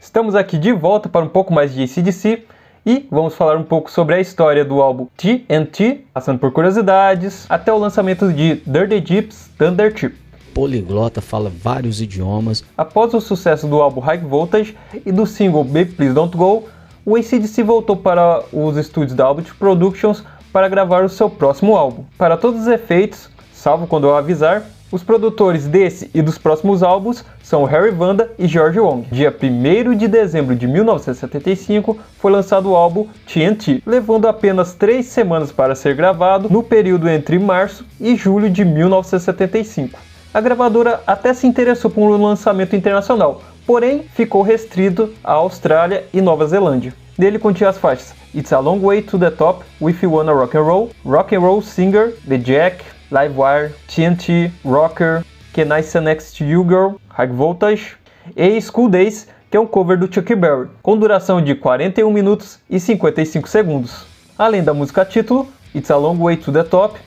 Estamos aqui de volta para um pouco mais de AC/DC e vamos falar um pouco sobre a história do álbum TNT, passando por curiosidades, até o lançamento de Dirty Jeeps Thunder Chip. Poliglota, fala vários idiomas. Após o sucesso do álbum High Voltage e do single Baby Please Don't Go, o AC/DC voltou para os estúdios da Albit Productions para gravar o seu próximo álbum. Para todos os efeitos, salvo quando eu avisar, os produtores desse e dos próximos álbuns são Harry Vanda e George Wong. Dia 1º de dezembro de 1975 foi lançado o álbum TNT, levando apenas 3 semanas para ser gravado no período entre março e julho de 1975. A gravadora até se interessou por um lançamento internacional, porém ficou restrito à Austrália e Nova Zelândia. Nele continha as faixas It's a Long Way to the Top, If You Wanna Rock and Roll Singer, The Jack, Livewire, TNT, Rocker, Can I Stand Next to You Girl, High Voltage e School Days, que é um cover do Chuck Berry, com duração de 41 minutos e 55 segundos. Além da música título, It's a Long Way to the Top,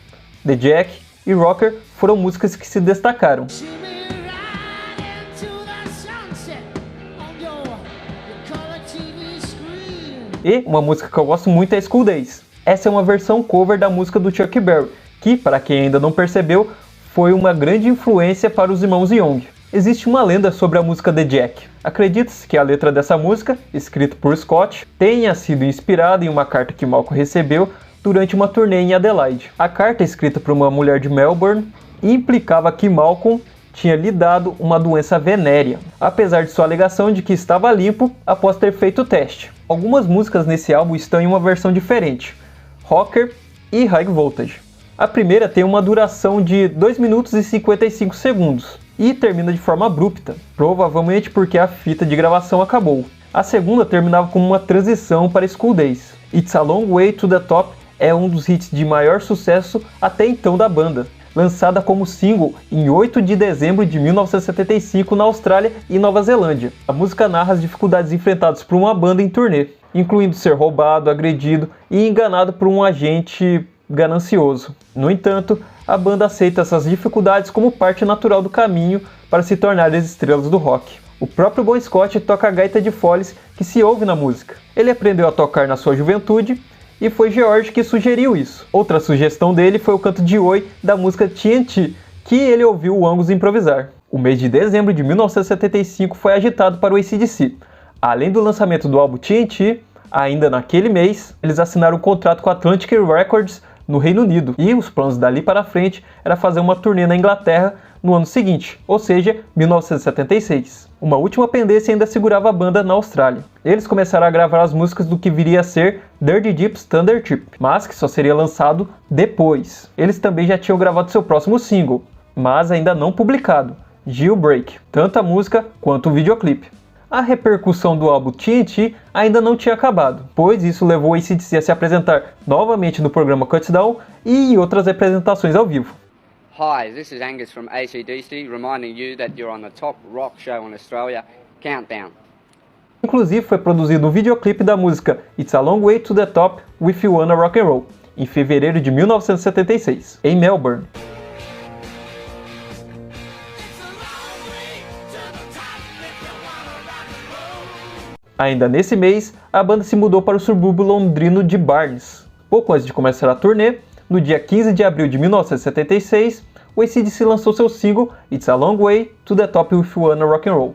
The Jack e Rocker foram músicas que se destacaram. E uma música que eu gosto muito é School Days. Essa é uma versão cover da música do Chuck Berry, que, para quem ainda não percebeu, foi uma grande influência para os irmãos Young. Existe uma lenda sobre a música The Jack. Acredita-se que a letra dessa música, escrita por Scott, tenha sido inspirada em uma carta que Malcolm recebeu durante uma turnê em Adelaide. A carta, escrita por uma mulher de Melbourne, implicava que Malcolm tinha lhe dado uma doença venérea, apesar de sua alegação de que estava limpo após ter feito o teste. Algumas músicas nesse álbum estão em uma versão diferente, Rocker e High Voltage. A primeira tem uma duração de 2 minutos e 55 segundos e termina de forma abrupta, provavelmente porque a fita de gravação acabou. A segunda terminava com uma transição para School Days. It's a Long Way to the Top é um dos hits de maior sucesso até então da banda, lançada como single em 8 de dezembro de 1975 na Austrália e Nova Zelândia. A música narra as dificuldades enfrentadas por uma banda em turnê, incluindo ser roubado, agredido e enganado por um agente ganancioso. No entanto, a banda aceita essas dificuldades como parte natural do caminho para se tornar as estrelas do rock. O próprio Bon Scott toca a gaita de foles que se ouve na música. Ele aprendeu a tocar na sua juventude e foi George que sugeriu isso. Outra sugestão dele foi o canto de oi da música TNT, que ele ouviu o Angus improvisar. O mês de dezembro de 1975 foi agitado para o AC/DC. Além do lançamento do álbum TNT, ainda naquele mês, eles assinaram um contrato com a Atlantic Records no Reino Unido, e os planos dali para frente era fazer uma turnê na Inglaterra no ano seguinte, ou seja, 1976. Uma última pendência ainda segurava a banda na Austrália. Eles começaram a gravar as músicas do que viria a ser Dirty Jeeps Thunder Chip, mas que só seria lançado depois. Eles também já tinham gravado seu próximo single, mas ainda não publicado, Jailbreak, tanto a música quanto o videoclipe. A repercussão do álbum TNT ainda não tinha acabado, pois isso levou o AC/DC a se apresentar novamente no programa Countdown e em outras apresentações ao vivo. Hi, this is Angus from AC/DC, reminding you that you're on the top rock show in Australia, Countdown. Inclusive foi produzido um videoclipe da música It's a Long Way to the Top, If You Wanna Rock and Roll, em fevereiro de 1976, em Melbourne. Ainda nesse mês, a banda se mudou para o subúrbio londrino de Barnes. Pouco antes de começar a turnê, no dia 15 de abril de 1976, o AC/DC lançou seu single It's a Long Way to the Top If You Wanna Rock and Roll,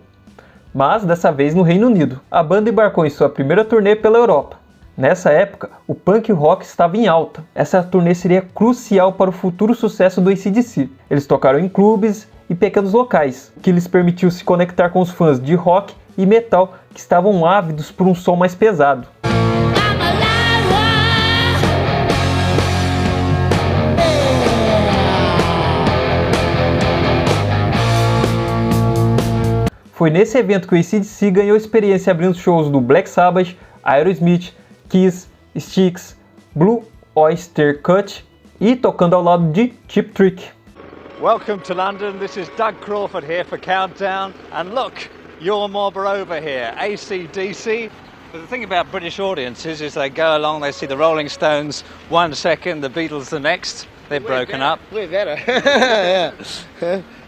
mas dessa vez no Reino Unido. A banda embarcou em sua primeira turnê pela Europa. Nessa época, o punk rock estava em alta. Essa turnê seria crucial para o futuro sucesso do AC/DC. Eles tocaram em clubes e pequenos locais, que lhes permitiu se conectar com os fãs de rock e metal que estavam ávidos por um som mais pesado. Foi nesse evento que o AC/DC ganhou experiência abrindo shows do Black Sabbath, Aerosmith, Kiss, Styx, Blue Oyster Cult e tocando ao lado de Cheap Trick. Welcome to London, this is Doug Crawford here for Countdown, and look, your mob are over here, AC/DC. But the thing about British audiences is they go along, they see the Rolling Stones 1 second, the Beatles the next. They've broken up. We're better. Yeah.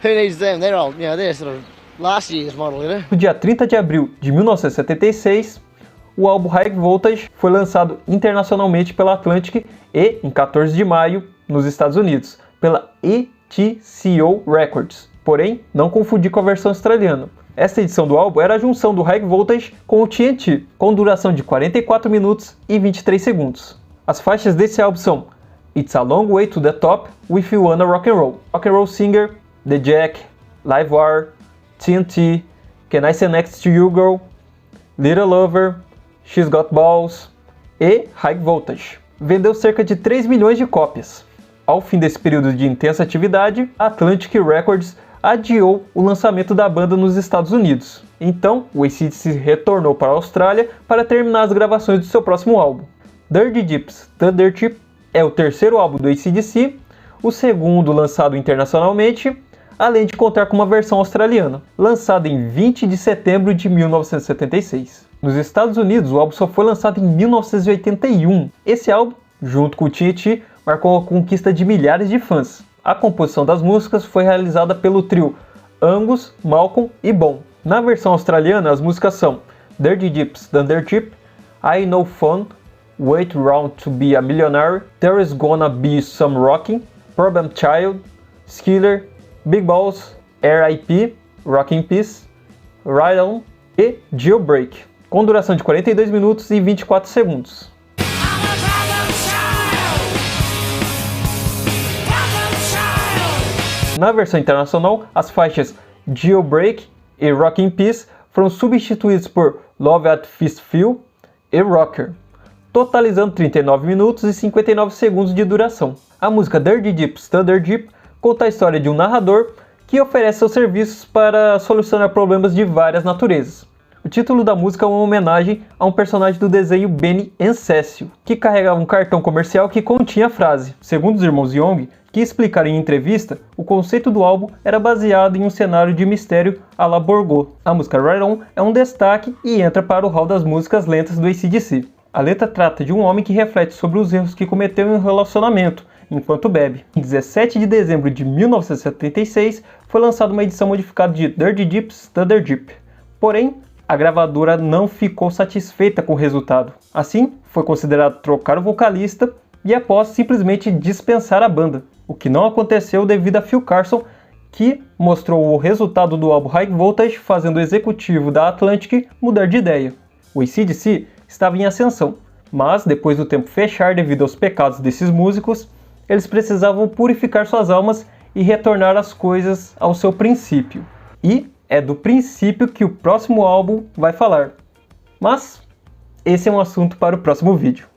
Who needs them? They're all, they're sort of last year's model, you know? No dia 30 de abril de 1976, o álbum High Voltage foi lançado internacionalmente pela Atlantic e, em 14 de maio, nos Estados Unidos, pela ETCO Records. Porém, não confundir com a versão australiana. Esta edição do álbum era a junção do High Voltage com o TNT, com duração de 44 minutos e 23 segundos. As faixas desse álbum são It's a Long Way to the Top, If You Wanna Rock and Roll Singer, The Jack, Live Wire, TNT, Can I Stand Next to You Girl, Little Lover, She's Got Balls e High Voltage. Vendeu cerca de 3 milhões de cópias. Ao fim desse período de intensa atividade, a Atlantic Records adiou o lançamento da banda nos Estados Unidos. Então, o AC/DC retornou para a Austrália para terminar as gravações do seu próximo álbum. Dirty Deep's Thunder Chip é o terceiro álbum do AC/DC, o segundo lançado internacionalmente, além de contar com uma versão australiana, lançada em 20 de setembro de 1976. Nos Estados Unidos, o álbum só foi lançado em 1981. Esse álbum, junto com o TNT, marcou a conquista de milhares de fãs. A composição das músicas foi realizada pelo trio Angus, Malcolm e Bon. Na versão australiana, as músicas são Dirty Deep's Thunder Chip, I Know Fun, Wait Round to Be a Millionaire, There's Gonna Be Some Rockin', Problem Child, Skiller, Big Balls, R.I.P., Rock in Peace, Ride On e Jailbreak, com duração de 42 minutos e 24 segundos. Na versão internacional, as faixas Jailbreak e Rock in Peace foram substituídas por Love at First Feel e Rocker, totalizando 39 minutos e 59 segundos de duração. A música Dirty Deep's Thunder Deep conta a história de um narrador que oferece seus serviços para solucionar problemas de várias naturezas. O título da música é uma homenagem a um personagem do desenho Benny and Cecil, que carregava um cartão comercial que continha a frase. Segundo os irmãos Young, que explicaram em entrevista, o conceito do álbum era baseado em um cenário de mistério à la Borgo. A música Ride On é um destaque e entra para o hall das músicas lentas do AC/DC. A letra trata de um homem que reflete sobre os erros que cometeu em um relacionamento, enquanto bebe. Em 17 de dezembro de 1976, foi lançada uma edição modificada de Dirty Deep's Thunder Deep. Porém, a gravadora não ficou satisfeita com o resultado. Assim, foi considerado trocar o vocalista e após simplesmente dispensar a banda, o que não aconteceu devido a Phil Carson, que mostrou o resultado do álbum High Voltage fazendo o executivo da Atlantic mudar de ideia. O AC/DC estava em ascensão, mas depois do tempo fechar devido aos pecados desses músicos, eles precisavam purificar suas almas e retornar as coisas ao seu princípio. E é do princípio que o próximo álbum vai falar. Mas esse é um assunto para o próximo vídeo.